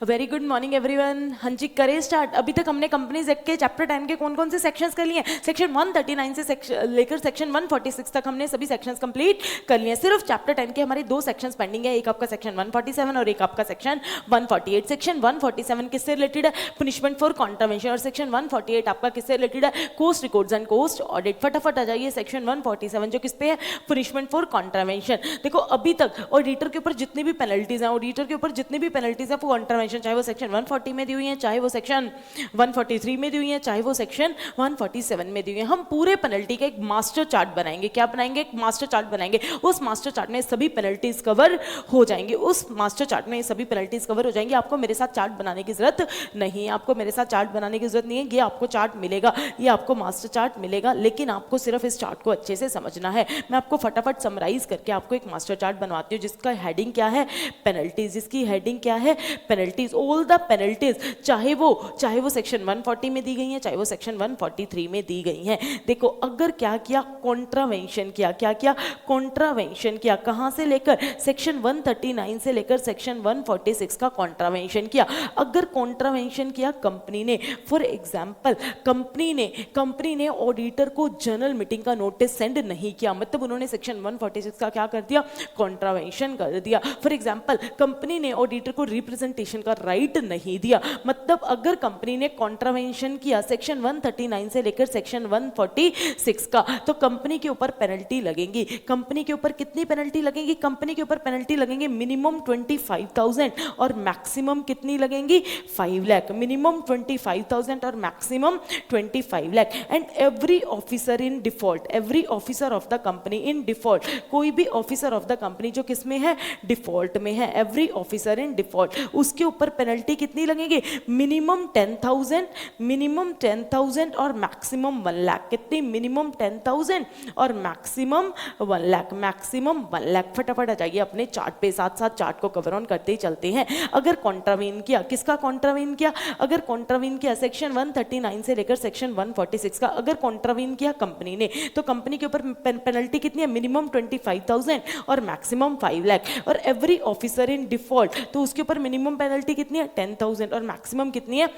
Very good morning everyone. हाँ जी, करें start. अभी तक हमने कंपनीज एक्ट के चैप्टर 10 के कौन कौन से सेक्शंस कर लिए? सेक्शन 139 से लेकर सेक्शन 146 तक हमने सभी सेक्शंस कंप्लीट कर लिए। सिर्फ चैप्टर 10 के हमारे 2 सेक्शंस पेंडिंग है, एक आपका सेक्शन 147 और एक आपका सेक्शन 148। सेक्शन 147 किससे रिलेटेड है? Punishment for contravention. और सेक्शन 148 आपका किससे रिलेटेड है? Cost records and cost audit. फटाफट आ जाइए सेक्शन 147 जो किस पे है? Punishment for contravention. देखो अभी तक ऑडिटर के ऊपर जितनी भी पेनल्टीज हैं, ऑडिटर के ऊपर जितनी भी पेनल्टीज है फॉर कॉन्ट्रावेंशन, चाहे वो सेक्शन 140 में दी हुई है, चाहे वो सेक्शन 143 में दी हुई है, चाहे वो सेक्शन 147 में दी हुई है, हम पूरे पेनल्टी का एक मास्टर चार्ट बनाएंगे। क्या बनाएंगे? एक मास्टर चार्ट बनाएंगे। उस मास्टर चार्ट में सभी पेनल्टीज कवर हो जाएंगी। उस मास्टर चार्ट में सभी पेनल्टीज कवर हो जाएंगी। आपको मेरे साथ चार्ट बनाने की जरूरत नहीं है, आपको मेरे साथ चार्ट बनाने की जरूरत नहीं है। ये आपको चार्ट मिलेगा, ये आपको मास्टर चार्ट मिलेगा, लेकिन आपको सिर्फ इस चार्ट को अच्छे से समझना है। मैं आपको फटाफट समराइज करके आपको एक मास्टर चार्ट बनवाती हूँ जिसका हेडिंग क्या है? पेनल्टीज। इसकी हेडिंग क्या है? पेनल्टीज। ऑल द पेनल्टीज, चाहे वो सेक्शन 140 में दी गई हैं, चाहे वो सेक्शन 143 में दी गई हैं। देखो अगर क्या किया? कॉन्ट्रावेंशन किया। क्या किया? कॉन्ट्रावेंशन किया। कहां से लेकर? सेक्शन 139 से लेकर सेक्शन 146 का कॉन्ट्रावेंशन किया। अगर कॉन्ट्रावेंशन किया कंपनी ने, फॉर एग्जांपल कंपनी ने ऑडिटर को जनरल मीटिंग का नोटिस सेंड नहीं किया, मतलब उन्होंने सेक्शन 146 का क्या कर दिया? कॉन्ट्रावेंशन कर दिया। फॉर एग्जांपल कंपनी ने ऑडिटर को रिप्रेजेंटेशन का राइट नहीं दिया, मतलब अगर कंपनी ने कॉन्ट्रावेंशन किया सेक्शन 139 से लेकर सेक्शन 146 का, तो कंपनी के ऊपर पेनल्टी लगेंगी। कंपनी के ऊपर कितनी पेनल्टी लगेगी? कंपनी के ऊपर पेनल्टी लगेंगे मिनिमम 25,000 और मैक्सिमम कितनी लगेंगी? 5 लाख। मिनिमम 25,000 और maximum 25 lakh. And every officer in default, every officer of the company in default, कोई भी ऑफिसर ऑफ द कंपनी जो किस में है? डिफॉल्ट में है। एवरी ऑफिसर इन डिफॉल्ट, उसके ऊपर पेनल्टी कितनी लगेगी? मिनिमम 10,000 और मैक्सिमम 1 लाख। कितनी? मिनिमम 10,000 और मैक्सिमम 1 लाख। मैक्सिमम 1 लाख। फटाफट आ जाइए अपने चार्ट पे, साथ साथ चार्ट को कवर ऑन करते ही चलते हैं। अगर कॉन्ट्रावेन किया, किसका कॉन्ट्रावेन किया? अगर कॉन्ट्रावेन किया सेक्शन 139 से लेकर सेक्शन 146 का, अगर कॉन्ट्रावेन किया कंपनी ने, तो कंपनी के ऊपर पेनल्टी कितनी है? मिनिमम 25,000 और मैक्सिमम 5 लाख। और एवरी ऑफिसर इन डिफॉल्ट, तो उसके ऊपर मिनिमम पेनल्टी कितनी है? 10,000 और मैक्सिमम कितनी है?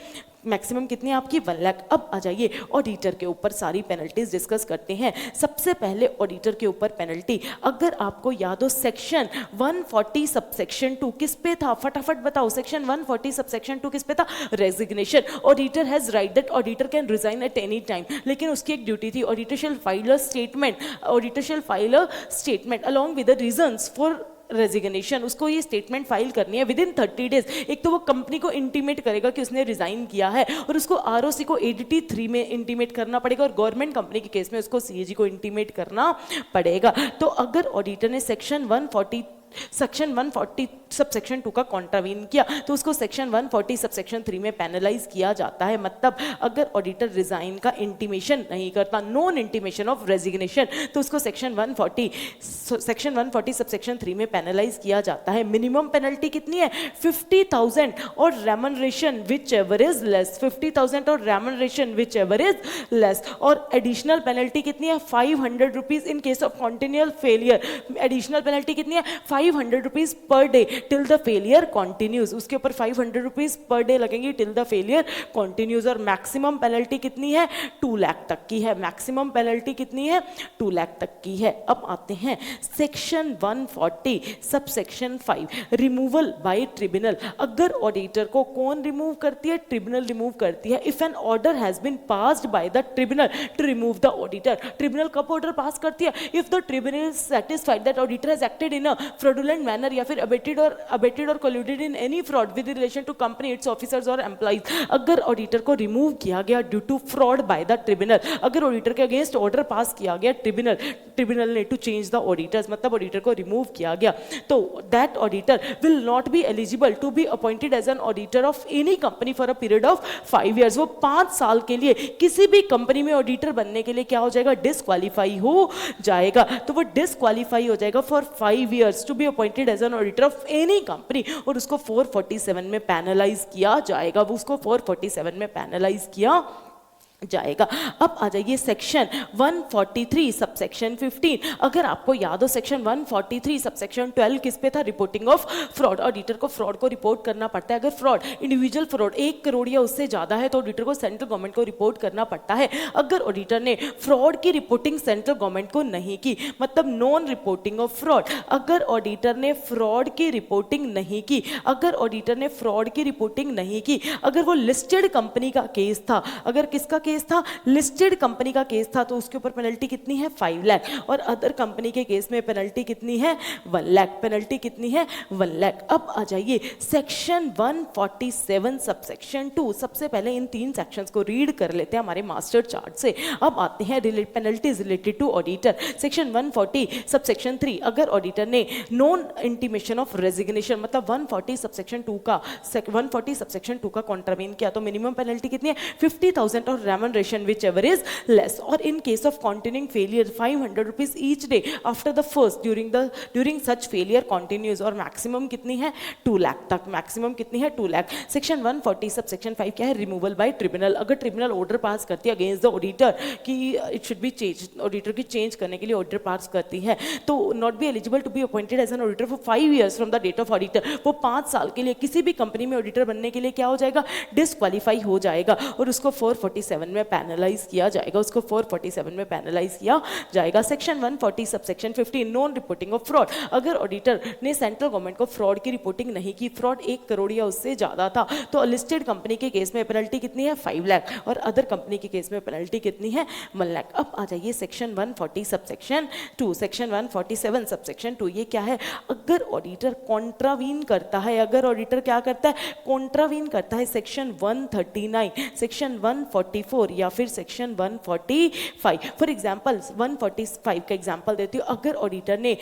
मैक्सिमम कितनी है आपकी? 1 लाख। अब आ जाइए ऑडिटर के ऊपर सारी पेनल्टीज डिस्कस करते हैं। सबसे पहले ऑडिटर के ऊपर पेनल्टी, अगर आपको याद हो सेक्शन 140 सबसेक्शन 2 किस पे था? फटाफट बताओ। सेक्शन 140 सबसेक्शन 2 किस पे था? Resignation. Auditor has right that auditor can resign at any time, लेकिन उसकी एक ड्यूटी थी, auditor shall file a statement along with the reasons for resignation. उसको ये स्टेटमेंट फाइल करनी है विद इन 30 डेज। एक तो वो कंपनी को इंटीमेट करेगा कि उसने रिजाइन किया है, और उसको आरओसी को एडीटी 3 में इंटीमेट करना पड़ेगा, और गवर्नमेंट कंपनी के केस में उसको सीएजी को इंटीमेट करना पड़ेगा। तो अगर ऑडिटर ने सेक्शन 140 सबसेक्शन 2 का कॉन्ट्रावीन किया, तो उसको सेक्शन 140 सबसेक्शन 3 में पेनलाइज किया जाता है। मतलब अगर ऑडिटर रिजाइन का इंटीमेशन नहीं करता, नॉन इंटीमेशन ऑफ रेजिग्नेशन, तो उसको सेक्शन 140 सबसेक्शन 3 में पेनलाइज किया जाता है। मिनिमम पेनल्टी कितनी है? 50,000 और remuneration which ever is less. 50,000 और remuneration which ever is less. और एडिशनल पेनल्टी कितनी है? 500 rupees in case of continual failure. Additional penalty कितनी है? 500 rupees per day till the failure continues. उसके ऊपर 500 रुपीज पर डे लगेंगी टिल द फेलियर कॉन्टिन्यूज। और मैक्सिमम पेनल्टी कितनी है? 2 लाख तक की है। मैक्सिमम पेनल्टी कितनी है? 2 लाख तक की है। अब आते हैं section 140 subsection 5, removal by tribunal. अगर ऑडिटर को कौन रिमूव करती है? ट्रिब्यूनल रिमूव करती है। If an order has been passed by the tribunal to remove the auditor. Tribunal कब ऑर्डर पास करती है? If the tribunal is satisfied that auditor has acted in a fraudulent manner या फिर abated or colluded in any fraud with relation to company, its officers or employees। अगर auditor को remove किया गया due to fraud by the tribunal, अगर auditor के against order pass किया गया ट्रिब्यूनल ने टू चेंज द ऑडिटर्स, मतलब ऑडिटर को रिमूव किया गया, तो that auditor will not be eligible to be appointed as an auditor of any company for a period of 5 years। वो 5 साल के लिए किसी भी कंपनी में ऑडिटर बनने के लिए क्या हो जाएगा? डिसक्वालीफाई हो जाएगा। तो वो डिसक्वालीफाई हो जाएगा for 5 years to be appointed as an auditor of any company, और उसको 447 में पैनलाइज किया जाएगा। वो उसको 447 में पैनलाइज किया जाएगा। अब आ जाइए सेक्शन 143 सबसेक्शन 15। अगर आपको याद हो सेक्शन 143 सबसेक्शन 12 किस पे था? Reporting of fraud. ऑडिटर को फ्रॉड को रिपोर्ट करना पड़ता है। अगर फ्रॉड इंडिविजुअल फ्रॉड 1 करोड़ या उससे ज्यादा है तो ऑडिटर को सेंट्रल गवर्नमेंट को रिपोर्ट करना पड़ता है। अगर ऑडिटर ने फ्रॉड की रिपोर्टिंग सेंट्रल गवर्नमेंट को नहीं की, मतलब नॉन रिपोर्टिंग ऑफ फ्रॉड, अगर ऑडिटर ने फ्रॉड की रिपोर्टिंग नहीं की, अगर ऑडिटर ने फ्रॉड की रिपोर्टिंग नहीं की, अगर वो लिस्टेड कंपनी का केस था, अगर किसका केस था? लिस्टेड कंपनी का केस था, तो उसके ऊपर पेनल्टी कितनी है? 5 लाख। और अदर कंपनी के केस में पेनल्टी कितनी है? 1 लाख। पेनल्टी कितनी है? 1 लाख। अब आ जाइए सेक्शन 147 सबसेक्शन 2। सबसे पहले इन 3 सेक्शंस को रीड कर लेते हैं हमारे मास्टर चार्ट से। अब आते हैं penalties related to auditor. Section 140 subsection 3, अगर ऑडिटर ने नॉन इंटीमेशन ऑफ रेजिग्नेशन, मतलब 140 सबसेक्शन 2 का 140 सबसेक्शन 2 का कॉन्ट्रावेन किया तो मिनिमम पेनल्टी कितनी है? 50,000 और remuneration whichever is less, or in case of continuing failure 500 rupees each day after the first during such failure continues, और maximum कितनी है? 2 लाख तक। maximum कितनी है? 2 लाख। सेक्शन 140 सबसेक्शन 5 क्या है? Removal by tribunal. अगर ट्रिब्यूनल ऑर्डर पास करती है अगेंस्ट द ऑडिटर कि it should be change, auditor की चेंज करने के लिए ऑर्डर पास करती है, तो not be eligible to be appointed as an auditor for 5 years from the date of auditor. वो 5 साल के लिए किसी भी कंपनी में ऑडिटर बनने के लिए क्या हो जाएगा? डिस्क्वालीफाई हो जाएगा और उसको 447 में पैनलाइज किया जाएगा, उसको 447 में पैनलाइज किया जाएगा। Section 140 subsection 15 non reporting of fraud. अगर ऑडिटर ने सेंट्रल गवर्नमेंट को फ्रॉड की रिपोर्टिंग नहीं की, फ्रॉड 1 करोड़ या उससे ज्यादा था, तो लिस्टेड कंपनी के केस में पेनल्टी कितनी है? 5 लाख। और अदर कंपनी के केस में पेनल्टी कितनी है? 1 लाख। अब आ जाइए सेक्शन 140 सबसेक्शन 2। सेक्शन 147 सबसेक्शन 2 ये क्या है? अगर ऑडिटर कॉन्ट्रावीन करता है, अगर ऑडिटर क्या करता है? कॉन्ट्रावीन करता है सेक्शन 139, सेक्शन 144 या फिर सेक्शन 145। फॉर एग्जांपल 145 का एग्जांपल देती हूँ। अगर ऑडिटर ने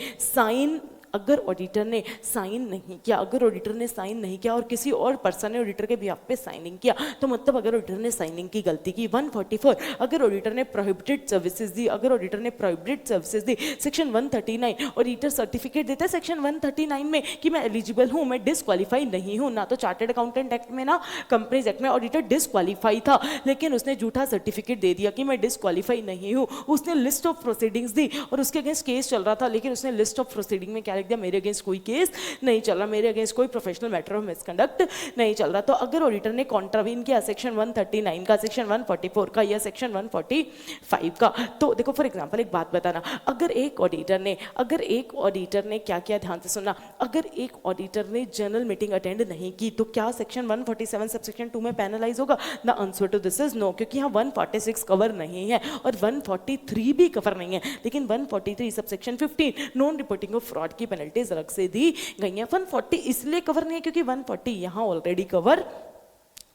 साइन नहीं किया, अगर ऑडिटर ने साइन नहीं किया और किसी और पर्सन ने ऑडिटर के बिहाफ पे साइनिंग किया, तो मतलब अगर ऑडिटर ने साइनिंग की गलती की। 144 अगर ऑडिटर ने प्रोहिबिटेड सर्विसेज दी, अगर ऑडिटर ने प्रोहिबिटेड सर्विसेज दी। सेक्शन 139 ऑडिटर सर्टिफिकेट देता है सेक्शन 139 में कि मैं एलिजिबल हूं, मैं डिसक्वालीफाई नहीं हूं। ना तो चार्टर्ड अकाउंटेंट एक्ट में ना कंपनीज एक्ट में ऑडिटर डिसक्वालीफाई था, लेकिन उसने झूठा सर्टिफिकेट दे दिया कि मैं डिसक्वालीफाई नहीं हूं। उसने लिस्ट ऑफ प्रोसीडिंग्स दी और उसके अगेंस्ट केस चल रहा था, लेकिन उसने लिस्ट ऑफ प्रोसीडिंग में क्या लिख दिया? मेरे अगेंस्ट कोई केस नहीं चल रहा, मेरे अगेंस्ट कोई प्रोफेशनल मैटर ऑफ मिसकंडक्ट नहीं चल रहा। तो अगर ऑडिटर ने कॉन्ट्रावीन किया सेक्शन 139 का, सेक्शन 144 का या सेक्शन 145 का, तो देखो फॉर एग्जांपल एक बात बताना, अगर एक ऑडिटर ने क्या किया, ध्यान से सुनना, अगर एक ऑडिटर ने जनरल मीटिंग अटेंड नहीं की तो क्या सेक्शन 147 सबसेक्शन 2 में पैनलाइज होगा? The answer to this is no, क्योंकि यहाँ 146 कवर नहीं है और 143 भी कवर नहीं है, लेकिन 143 subsection 15 non reporting of fraud की पेनल्टीज अलग से दी गई हैं। 140 इसलिए कवर नहीं है क्योंकि 140 यहां ऑलरेडी कवर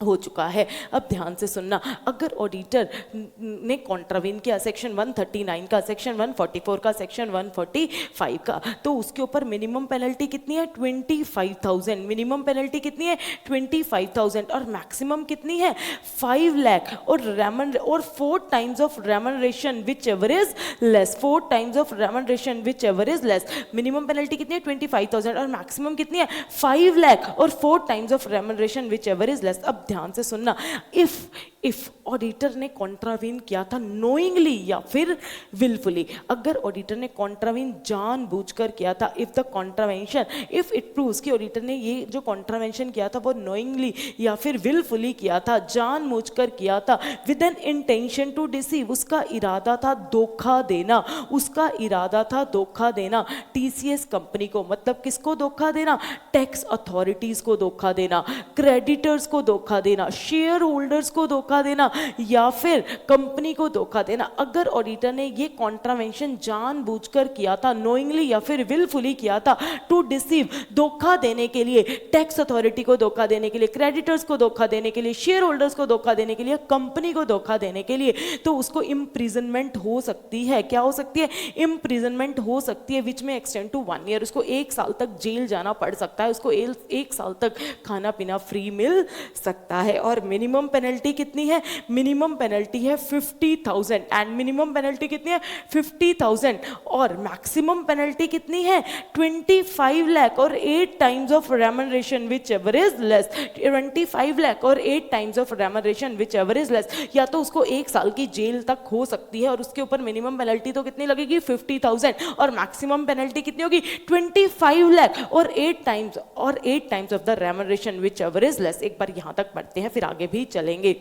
हो चुका है। अब ध्यान से सुनना, अगर ऑडिटर ने कॉन्ट्रावीन किया सेक्शन 139 का, सेक्शन 144 का, सेक्शन 145 का, तो उसके ऊपर मिनिमम पेनल्टी कितनी है? 25,000। मिनिमम पेनल्टी कितनी है? 25,000 और मैक्सिमम कितनी है? 5 लाख। और 4 times of remuneration which ever is less, 4 times of remuneration which ever is less. Minimum penalty कितनी है? 25,000 और मैक्सिमम कितनी है? 5 लाख और 4 times of remuneration which ever is less. अब ध्यान से सुनना, इफ ऑडिटर ने कॉन्ट्रावीन किया था नोइंगली या फिर विलफुली, अगर ऑडिटर ने कॉन्ट्रावीन जानबूझकर किया था, if the contravention, if it proves कि ऑडिटर ने ये जो कॉन्ट्रावेंशन किया था वो नोइंगली या फिर विलफुली किया था, जानबूझकर किया था, with an intention to deceive, उसका इरादा था धोखा देना, उसका इरादा था धोखा देना टीसीएस कंपनी को, मतलब किसको धोखा देना? टैक्स अथॉरिटीज को धोखा देना, क्रेडिटर्स को धोखा देना, शेयर होल्डर्स को धोखा देना या फिर कंपनी को धोखा देना। अगर ऑडिटर ने ये कॉन्ट्रावेंशन जानबूझकर किया था, नोइंगली या फिर विलफुली किया था, टू डिसीव, धोखा देने के लिए, टैक्स अथॉरिटी को धोखा देने के लिए, क्रेडिटर्स को धोखा देने के लिए, शेयर होल्डर्स को धोखा देने के लिए, कंपनी को धोखा देने के लिए, तो उसको इंप्रिजनमेंट हो सकती है। क्या हो सकती है? इंप्रिजनमेंट हो सकती है, विच में एक्सटेंड टू 1 ईयर। उसको 1 साल तक जेल जाना पड़ सकता है, उसको 1 साल तक खाना पीना फ्री मिल सकता है। और मिनिमम पेनल्टी कितनी कितनी है, मिनिमम पेनल्टी है 50,000 एंड मिनिमम पेनल्टी कितनी है 50,000 और मैक्सिमम पेनल्टी कितनी है 25 लाख और 8 times of remuneration which ever is less, 25 lakh और 8 times of remuneration which ever is less. या तो उसको 1 साल की जेल तक हो सकती है और उसके ऊपर मिनिमम पेनल्टी तो कितनी लगेगी 50,000 और मैक्सिमम पेनल्टी कितनी होगी 25 लाख और 8 times of the remuneration which ever is less. एक बार यहां तक पढ़ते हैं फिर आगे भी चलेंगे।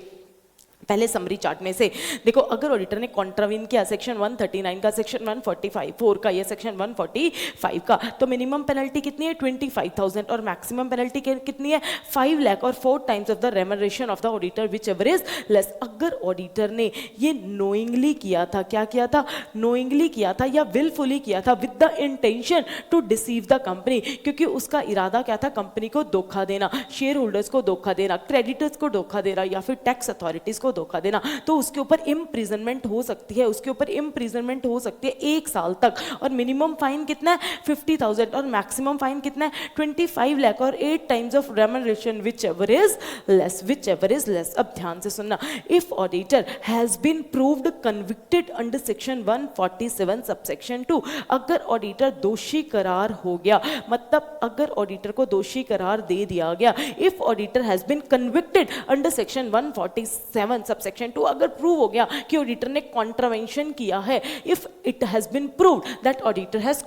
पहले समरी चार्ट में से देखो, अगर ऑडिटर ने कॉन्ट्रावीन किया सेक्शन 139 का, सेक्शन 145 का या सेक्शन 145 का, तो मिनिमम पेनल्टी कितनी है 25,000 और मैक्सिमम पेनल्टी कितनी है 5 लाख और 4 times of the remuneration of the auditor which ever is less. अगर ऑडिटर ने ये नोइंगली किया था, क्या किया था, नोइंगली किया था या विलफुली किया था with the intention to deceive the company, क्योंकि उसका इरादा क्या था, कंपनी को धोखा देना, शेयर होल्डर्स को धोखा देना, क्रेडिटर्स को धोखा देना या फिर टैक्स अथॉरिटीज को धोखा देना, तो उसके ऊपर इम्प्रिजनमेंट हो सकती है, उसके ऊपर इम्प्रिजनमेंट हो सकती है 1 साल तक और मिनिमम फाइन कितना है 50,000 और मैक्सिमम फाइन कितना है 25 लाख और 8 times of remuneration which ever is less, which ever is less. अब ध्यान से सुनना, if auditor has been proved convicted under section 147 subsection 2, अगर ऑडिटर दोषी करार हो गया, मतलब अगर ऑडिटर को दोषी करार दे दिया गया, if auditor has been convicted under section 147 subsection 2, अगर प्रूव हो गया कि ऑडिटर ने कॉन्ट्रावेंशन किया है, if it has been proved that auditor has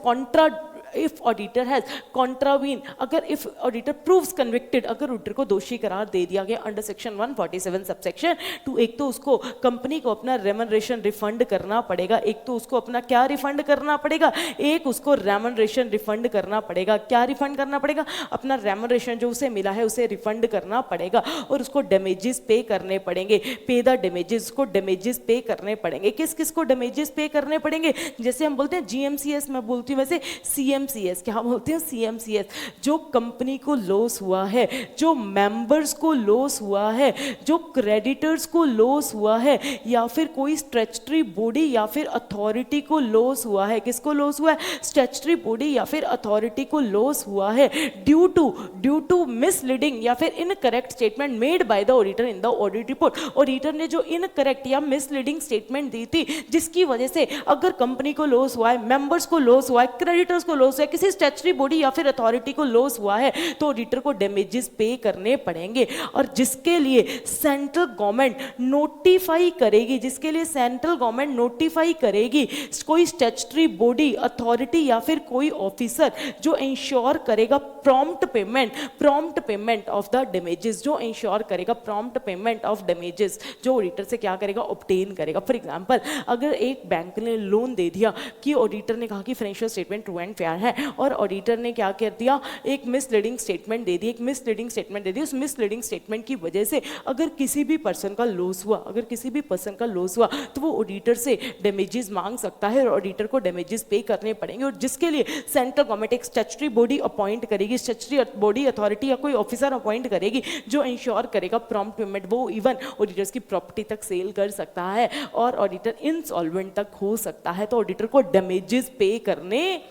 if auditor has contravene, अगर if auditor proves convicted, अगर ऑडिटर को दोषी करार दे दिया गया अंडर सेक्शन 147 सबसेक्शन 2, एक तो उसको कंपनी को अपना रेमनरेशन रिफंड करना पड़ेगा, एक तो उसको अपना क्या रिफंड करना पड़ेगा, एक उसको रेमनरेशन रिफंड करना पड़ेगा। क्या रिफंड करना पड़ेगा, अपना रेमनरेशन जो उसे मिला है उसे रिफंड करना पड़ेगा और उसको डैमेजेस पे करने पड़ेंगे, पे द डैमेजेस, उसको डैमेजेस पे करने पड़ेंगे। किस किस को डैमेजेस पे करने पड़ेंगे, जैसे हम बोलते हैं जीएमसीएस, मैं बोलती हूँ वैसे सीएमसीएस, क्या बोलते हैं सीएमसीएस, जो कंपनी को लॉस हुआ है, जो मेंबर्स को लॉस हुआ है, जो क्रेडिटर्स को लॉस हुआ है, या फिर कोई स्टैट्यूटरी बॉडी या फिर अथॉरिटी को लॉस हुआ है, किसको लॉस हुआ है, स्टैट्यूटरी बॉडी या फिर अथॉरिटी को लॉस हुआ है ड्यू टू मिसलीडिंग या फिर incorrect statement made by the auditor in the audit report. Auditor ने जो इनकरेक्ट या मिसलीडिंग स्टेटमेंट दी थी जिसकी वजह से अगर कंपनी को लॉस हुआ है, मेंबर्स को लॉस हुआ है, क्रेडिटर्स को लॉस हुआ है, किसी स्टैट्यूटरी बॉडी या फिर अथॉरिटी को लॉस हुआ है, तो ऑडिटर को डैमेजेस पे करने पड़ेंगे और जिसके लिए सेंट्रल गवर्नमेंट नोटिफाई करेगी, जिसके लिए सेंट्रल गवर्नमेंट नोटिफाई करेगी कोई स्टैट्यूटरी बॉडी, अथॉरिटी या फिर कोई ऑफिसर जो इंश्योर करेगा prompt payment of the damages, जो इंश्योर करेगा प्रॉम्प्ट पेमेंट ऑफ डैमेजेस, जो ऑडिटर से क्या करेगा, ऑब्टेन करेगा। फॉर एग्जांपल, अगर एक बैंक ने लोन दे दिया कि ऑडिटर ने कहा कि financial statement true and fair है और ऑडिटर ने क्या कर दिया, एक मिसलीडिंग स्टेटमेंट दे दी, उस मिसलीडिंग स्टेटमेंट की वजह से अगर किसी भी पर्सन का लॉस हुआ, तो वो ऑडिटर से डैमेजेस मांग सकता है और ऑडिटर को डैमेजेस पे करने पड़ेंगे और जिसके लिए सेंट्रल गवर्नमेंट एक स्टैट्यूटरी बॉडी अपॉइंट करेगी, स्टैट्यूटरी बॉडी, अथॉरिटी या कोई ऑफिसर अपॉइंट करेगी जो इंश्योर करेगा प्रॉम्प्ट पेमेंट। वो इवन ऑडिटर्स की प्रॉपर्टी तक सेल कर सकता है और ऑडिटर इंसॉल्वेंट तक हो सकता है, तो ऑडिटर को डैमेजेस पे करने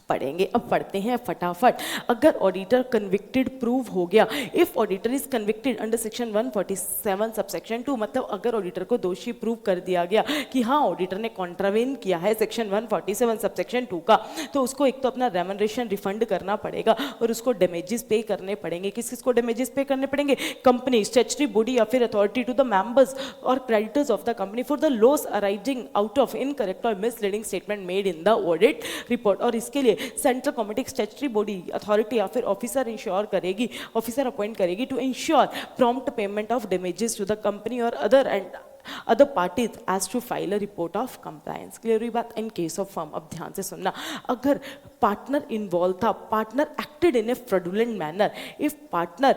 पढ़ेंगे। अब पढ़ते हैं फटाफट। अगर ऑडिटर कन्विक्टेड प्रूव हो गया, if auditor is convicted under section 147 subsection 2, मतलब अगर ऑडिटर को दोषी प्रूव कर दिया गया कि हाँ ऑडिटर ने कॉन्ट्रावेन किया है सेक्शन 147 सबसेक्शन 2 का, तो उसको एक तो अपना रेमनरेशन रिफंड करना पड़ेगा और उसको डैमेजेस पे करने पड़ेंगे। किस किस को डैमेजेस पे करने पड़ेंगे, कंपनी, स्टैट्यूटरी बॉडी या फिर अथॉरिटी टू द मेंबर्स और creditors of the company for the loss arising out of incorrect और misleading statement made in the audit report. और इसके लिए central government statutory body, authority या फिर ऑफिसर इंश्योर करेगी, ऑफिसर अपॉइंट करेगी to ensure prompt payment of damages to the company और other parties as to file a report of compliance. Clear हुई बात। इन केस ऑफ फर्म, अब ध्यान से सुनना, अगर पार्टनर इन्वॉल्व था, partner acted in a fraudulent manner, if partner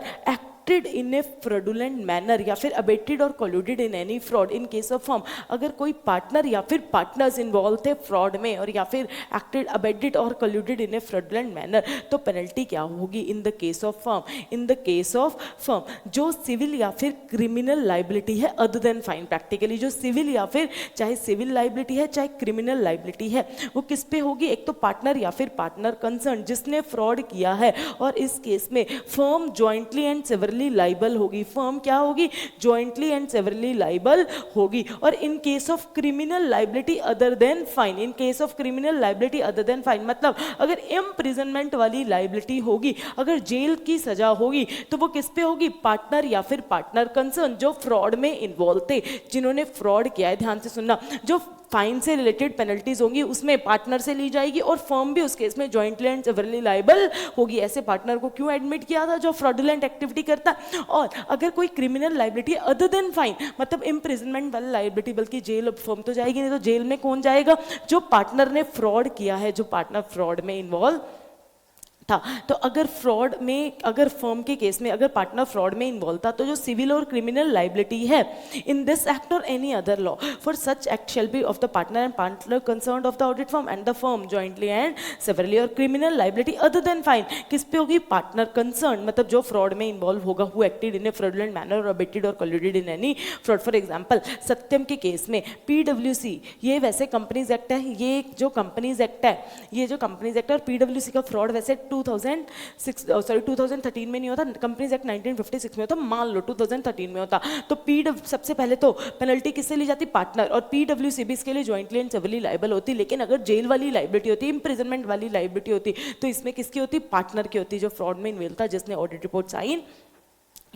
in a fraudulent manner या फिर abated और colluded in any fraud in case of firm, अगर कोई पार्टनर या फिर पार्टनर्स इन्वॉल्व थे फ्रॉड में और या फिर एक्टेड, अबेटेड और colluded in a fraudulent manner, तो पेनल्टी क्या होगी in the case of firm, in the case of firm जो सिविल या फिर क्रिमिनल लाइबिलिटी है अदर देन फाइन। प्रैक्टिकली जो सिविल या फिर चाहे सिविल लाइबिलिटी है चाहे क्रिमिनल लाइबिलिटी है वो किस पे होगी, एक तो पार्टनर या फिर पार्टनर कंसर्न जिसने फ्रॉड किया है और इस केस में firm jointly and severally severally liable होगी, फर्म क्या होगी, जॉइंटली एंड सेवरली लाइबल होगी। और in case of criminal liability other than fine, in case of criminal liability other than fine मतलब अगर इम्प्रिजनमेंट वाली लाइबिलिटी होगी, अगर जेल की सजा होगी, तो वो किस पे होगी, पार्टनर या फिर पार्टनर कंसर्न जो फ्रॉड में इन्वॉल्व थे, जिन्होंने फ्रॉड किया है। ध्यान से सुनना, जो फाइन से रिलेटेड पेनल्टीज होंगी उसमें पार्टनर से ली जाएगी और फर्म भी उस केस में जॉइंटली एंड सेवरली लाइबल होगी। ऐसे पार्टनर को क्यों एडमिट किया था, जो फ्रॉडुलेंट एक्टिविटी करता है। और अगर कोई criminal liability other than fine मतलब इम्प्रिजनमेंट वाली लाइबिलिटी, बल्कि जेल, फर्म तो जाएगी नहीं, तो जेल में कौन जाएगा, जो पार्टनर ने फ्रॉड किया है, जो पार्टनर फ्रॉड में इन्वॉल्व था। तो अगर फ्रॉड में, अगर फर्म के केस में अगर पार्टनर फ्रॉड में इन्वॉल्व था, तो जो सिविल और क्रिमिनल लाइबिलिटी है इन दिस एक्ट और any other law for such act shall be of the partner and partner concerned of the audit firm and the firm jointly and severally. और criminal liability other than fine किस पे होगी, partner concern मतलब जो fraud में involve होगा, who acted in a fraudulent manner और abetted और colluded in any fraud. For example Satyam के केस में PWC, ये वैसे कंपनीज एक्ट है, ये जो कंपनीज एक्ट है, ये जो कंपनीज एक्ट है और PWC का फ्रॉड वैसे 2013 में नहीं होता, कंपनीज एक्ट 1956 में होता, मान लो 2013 में होता। तो सबसे पहले तो पेनल्टी किससे ली जाती, पार्टनर, और PWC भी इसके लिए जॉइंटली एंड सेवरली लाइबल होती। लेकिन अगर जेल वाली लाइबिलिटी होती, इम्प्रिजनमेंट वाली लाइबिलिटी होती, तो इसमें किसकी होती, पार्टनर की होती, जो फ्रॉड में इन्वॉल्व था, जिसने ऑडिट रिपोर्ट साइन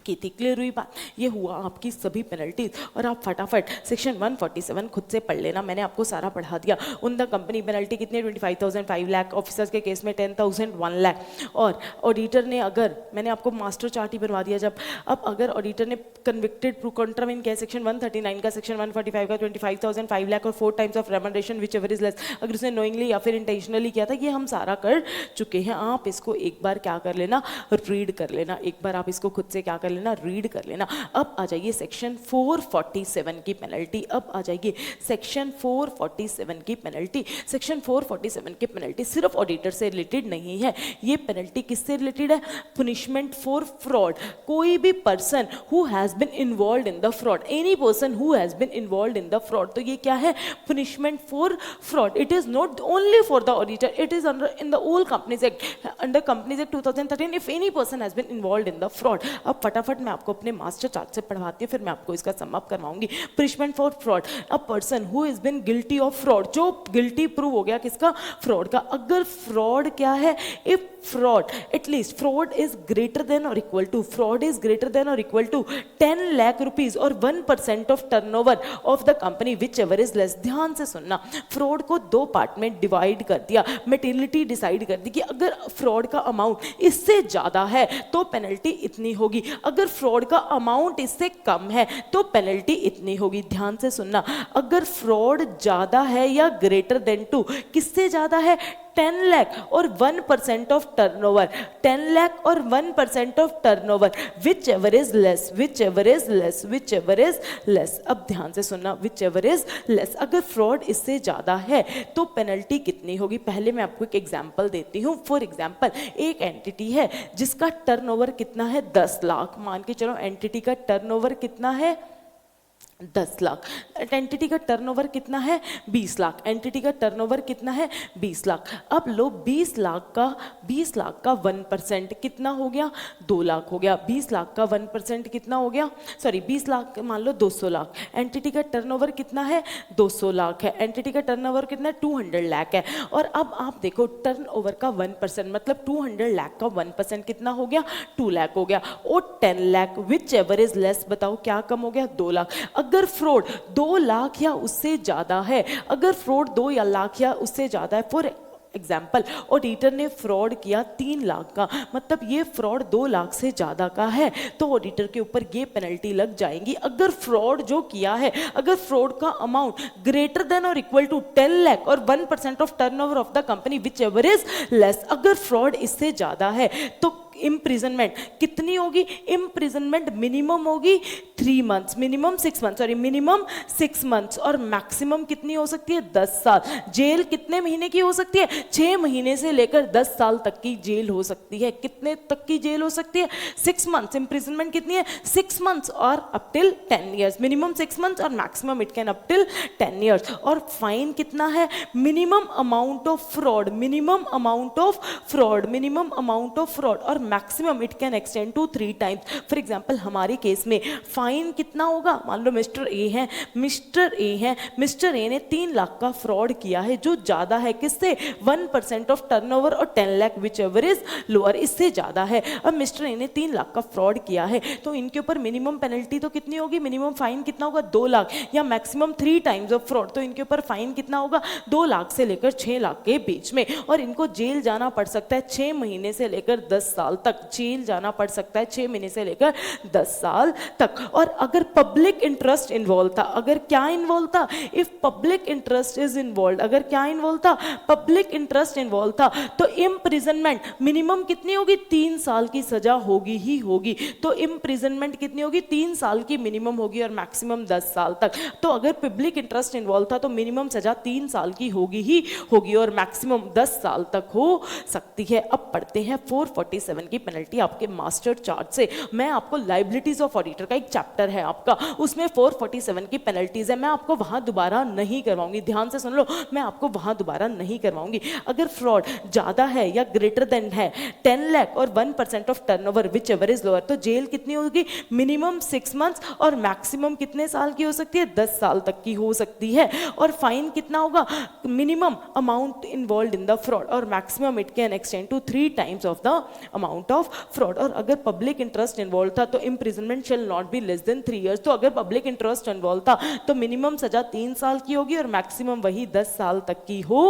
की थी। क्लियर हुई बात। ये हुआ आपकी सभी पेनल्टीज। और आप फटाफट सेक्शन 147 खुद से पढ़ लेना, मैंने आपको सारा पढ़ा दिया। उन द कंपनी पेनल्टी कितनी है, 25,000 5 लाख, ऑफिसर्स के केस में 10,000 1 लाख। और ऑडिटर ने, अगर मैंने आपको मास्टर चार्ट ही बनवा दिया, जब अब अगर ऑडिटर ने कन्विक्टेड प्रू कॉन्ट्रावेन किया सेक्शन 139 का, सेक्शन 145 का 25,000 5 लाख और 4 times of remuneration which ever is less, अगर उसने नोइंगली या फिर इंटेंशनली किया था, ये हम सारा कर चुके हैं। आप इसको एक बार क्या कर लेना, रीड कर लेना, एक बार आप इसको खुद से क्या कर लेना, रीड कर लेना। अब आ जाइए सेक्शन 447 की पेनल्टी। अब आ जाइए सेक्शन 447 की पेनल्टी। सेक्शन 447 की पेनल्टी सिर्फ ऑडिटर से रिलेटेड नहीं है, ये पेनल्टी किससे रिलेटेड है, पुनिशमेंट फॉर फ्रॉड। कोई भी person who has been involved in the fraud, any person who has been involved in the fraud, तो ये क्या है, punishment for fraud. It is not only for the auditor, it is under in the whole companies act, under companies act 2013 if any person has been involved in the fraud. अब फटाफट मैं आपको अपने master chart से पढ़वाती हूँ, फिर मैं आपको इसका सम अप करवाऊंगी। Punishment for fraud, a person who is been guilty of fraud, जो गिल्टी प्रूव हो गया किसका, फ्रॉड का। अगर फ्रॉड क्या है, if fraud at least fraud is greater than or equal to, fraud is greater than or equal to 10 lakh rupees or 1% of turnover of the company which ever is less. ध्यान से सुनना, फ्रॉड को दो part में divide कर दिया, materiality decide कर दी कि अगर फ्रॉड का अमाउंट इससे ज्यादा है तो पेनल्टी इतनी होगी, अगर फ्रॉड का अमाउंट इससे कम है तो पेनल्टी इतनी होगी। ध्यान से सुनना, अगर फ्रॉड ज्यादा है या ग्रेटर देन टू, किससे ज्यादा है, 10 लाख और 1% ऑफ टर्नओवर, 10 लाख और 1% of turnover, which ever is less, which ever is less, which ever is less. अब ध्यान से सुनना, विच एवर इज लेस, अगर फ्रॉड इससे ज्यादा है तो पेनल्टी कितनी होगी। पहले मैं आपको एक एग्जांपल देती हूँ। फॉर एग्जांपल, एक एंटिटी है जिसका टर्नओवर कितना है, 10 लाख, मान के चलो एंटिटी का टर्नओवर कितना है, 10 लाख। एंटिटी का टर्नओवर कितना है, 20 लाख। एंटिटी का टर्नओवर कितना है, 20 लाख। अब लो 20 लाख का 1% कितना हो गया, 2 लाख हो गया। 20 लाख का 1% कितना हो गया, सॉरी 20 लाख मान लो 200 लाख। एंटिटी का टर्नओवर कितना है, 200 लाख है। एंटिटी का टर्नओवर कितना है, 200 लाख है। और अब आप देखो टर्नओवर का 1% मतलब 200 लाख का 1% कितना हो गया, 2 लाख हो गया। और 10 lakh which ever is less, बताओ क्या कम हो गया, 2 लाख। अगर फ्रॉड 2 लाख या उससे ज्यादा है, अगर फ्रॉड 2 या लाख या उससे ज्यादा है, फॉर एग्जाम्पल ऑडिटर ने फ्रॉड किया 3 लाख का, मतलब ये फ्रॉड 2 लाख से ज्यादा का है, तो ऑडिटर के ऊपर ये पेनल्टी लग जाएंगी। अगर फ्रॉड जो किया है, अगर फ्रॉड का amount greater than or equal to 10 lakh और 1% of turnover of the company which ever is less, अगर फ्रॉड इससे ज्यादा है तो इम्प्रिजनमेंट कितनी होगी, इम्प्रिजनमेंट मिनिमम होगी 3 months, minimum 6 months, sorry minimum 6 months, और मैक्सिमम कितनी हो सकती है, 10 साल। जेल कितने महीने की हो सकती है, 6 महीने से लेकर 10 साल तक की जेल हो सकती है। कितने तक की जेल हो सकती है, 6 मंथ्स। इम्प्रिजनमेंट कितनी है, 6 मंथ्स और up till 10 years. Minimum 6 months और maximum it can up till 10 years. और फाइन कितना है, minimum amount of fraud, minimum amount of fraud, minimum amount of fraud और maximum it can extend to 3 times. For example हमारे case में fine कितना होगा, मान लो मिस्टर ए ने 3 लाख का फ्रॉड किया है, जो ज्यादा है किससे, 1% ऑफ टर्नओवर और 10 lakh which ever is lower, इससे ज्यादा है। अब मिस्टर ए ने 3 लाख का फ्रॉड किया है तो इनके ऊपर मिनिमम पेनल्टी तो कितनी होगी, मिनिमम फाइन कितना होगा, 2 लाख, या मैक्सिमम 3 टाइम्स ऑफ फ्रॉड तो इनके ऊपर फाइन कितना होगा, 2 लाख से लेकर 6 लाख के बीच में। और इनको जेल जाना पड़ सकता है 6 महीने से लेकर 10 साल तक, जेल जाना पड़ सकता है 6 महीने से लेकर 10 साल तक। और अगर पब्लिक इंटरेस्ट इन्वॉल्व था, अगर क्या इन्वॉल्व था, if public interest is involve, अगर क्या इन्वॉल्व था, पब्लिक इंटरेस्ट इन्वॉल्व था, तो इम्प्रिजनमेंट मिनिमम कितनी होगी, 3 साल की सजा होगी ही होगी। तो इम्प्रिजनमेंट कितनी होगी, 3 साल की मिनिमम होगी और मैक्सिमम 10 साल तक। तो अगर पब्लिक इंटरेस्ट इन्वॉल्व था तो मिनिमम सजा 3 साल की होगी ही होगी और मैक्सिमम 10 साल तक हो सकती है। अब पढ़ते हैं 447 की पेनल्टी आपके मास्टर चार्ट से। मैं आपको लाइबिलिटीज ऑफ ऑडिटर का एक चैप्टर है आपका, उसमें 447 की पेनल्टीज है, मैं आपको वहां दोबारा नहीं करवाऊंगी, ध्यान से सुन लो, मैं आपको वहां दोबारा नहीं करवाऊंगी। अगर फ्रॉड ज्यादा है या ग्रेटर देन है 10 लाख और 1% of turnover which ever is lower, तो जेल कितनी होगी, मिनिमम 6 मंथ्स और मैक्सिमम कितने साल की हो सकती है, 10 साल तक की हो सकती है। और फाइन कितना होगा, minimum amount involve in the fraud और maximum it can extend to 3 times of the amount of fraud. और अगर पब्लिक इंटरेस्ट इन्वॉल्व था तो imprisonment shall not be less than 3 years. तो अगर पब्लिक इंटरेस्ट इन्वॉल्व था तो मिनिमम सजा 3 साल की होगी और मैक्सिमम वही 10 साल तक की हो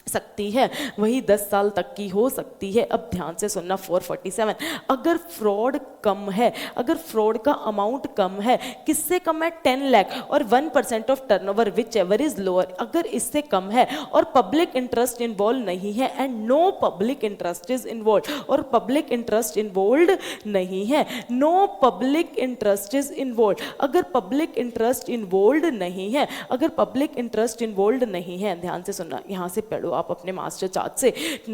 सकती है, वही 10 साल तक की हो सकती है। अब ध्यान से सुनना 447, अगर फ्रॉड कम है, अगर फ्रॉड का अमाउंट कम है, किससे कम है, 10 लाख और 1% of turnover which ever is lower, अगर इससे कम है और पब्लिक इंटरेस्ट इन्वॉल्व नहीं है and no public interest is involve, और पब्लिक इंटरेस्ट इन्वॉल्व नहीं है, no public interest is involve, अगर पब्लिक इंटरेस्ट इन्वॉल्व नहीं है, अगर पब्लिक इंटरेस्ट इन्वॉल्व नहीं है, ध्यान से सुनना, यहां से पढ़ो आप अपने मास्टर चार्ट से।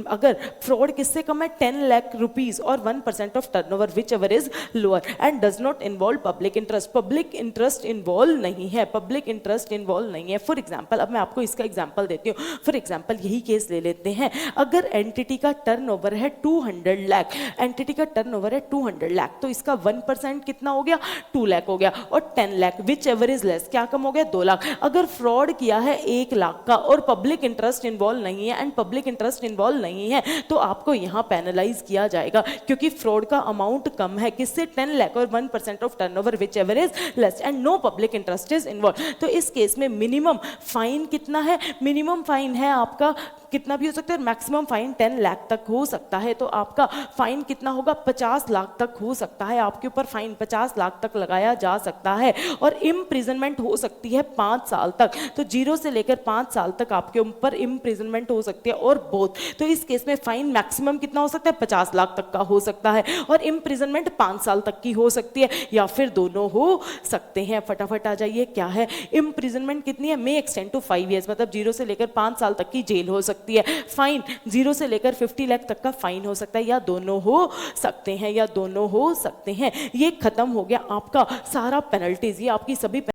अगर फ्रॉड किससे कम है, 10 लाख रुपीस और 1% of turnover which ever is lower and does not involve public interest, public interest involve नहीं है, पब्लिक इंटरेस्ट इन्वॉल्व नहीं है। फॉर एग्जाम्पल, अब मैं आपको इसका एग्जाम्पल देती हूँ। फॉर एग्जाम्पल यही केस ले लेते हैं, अगर एंटिटी का टर्नओवर है 200 लाख, एंटिटी का टर्नओवर है 200 लाख, तो इसका 1% कितना हो गया, 2 लाख हो गया, और 10 lakh which ever is less, क्या कम हो गया, 2 लाख। अगर फ्रॉड किया है 1 लाख का और पब्लिक इंटरेस्ट इन्वॉल्व नहीं है एंड पब्लिक इंटरेस्ट इन्वॉल्व नहीं है, तो आपको यहां पेनलाइज किया जाएगा, क्योंकि फ्रॉड का अमाउंट कम है, किससे, 10 लाख और 1% of turnover which ever is less and no public interest is involve. तो इस केस में मिनिमम फाइन कितना है, मिनिमम फाइन है आपका, कितना भी हो सकता है, मैक्सिमम फाइन 10 लाख तक हो सकता है, तो आपका फाइन कितना होगा, 50 लाख तक हो सकता है, आपके ऊपर फाइन 50 लाख तक लगाया जा सकता है। और इम्प्रिजनमेंट हो सकती है 5 साल तक, तो 0 से लेकर 5 साल तक आपके ऊपर इम्प्रिजनमेंट हो सकती है, और बोथ। तो इस केस में फाइन मैक्सिमम कितना हो सकता है, 50 लाख तक का हो सकता है, और इम्प्रिजनमेंट 5 साल तक की हो सकती है, या फिर दोनों हो सकते हैं। फटाफट आ जाइए, क्या है, इम्प्रिजनमेंट कितनी है, मे एक्सटेंड टू 5 ईयर्स, मतलब 0 से लेकर 5 साल तक की जेल हो सकती है। फाइन 0 से लेकर 50 लाख तक का फाइन हो सकता है, या दोनों हो सकते हैं, या दोनों हो सकते हैं। ये खत्म हो गया आपका सारा पेनल्टीज, ये आपकी सभी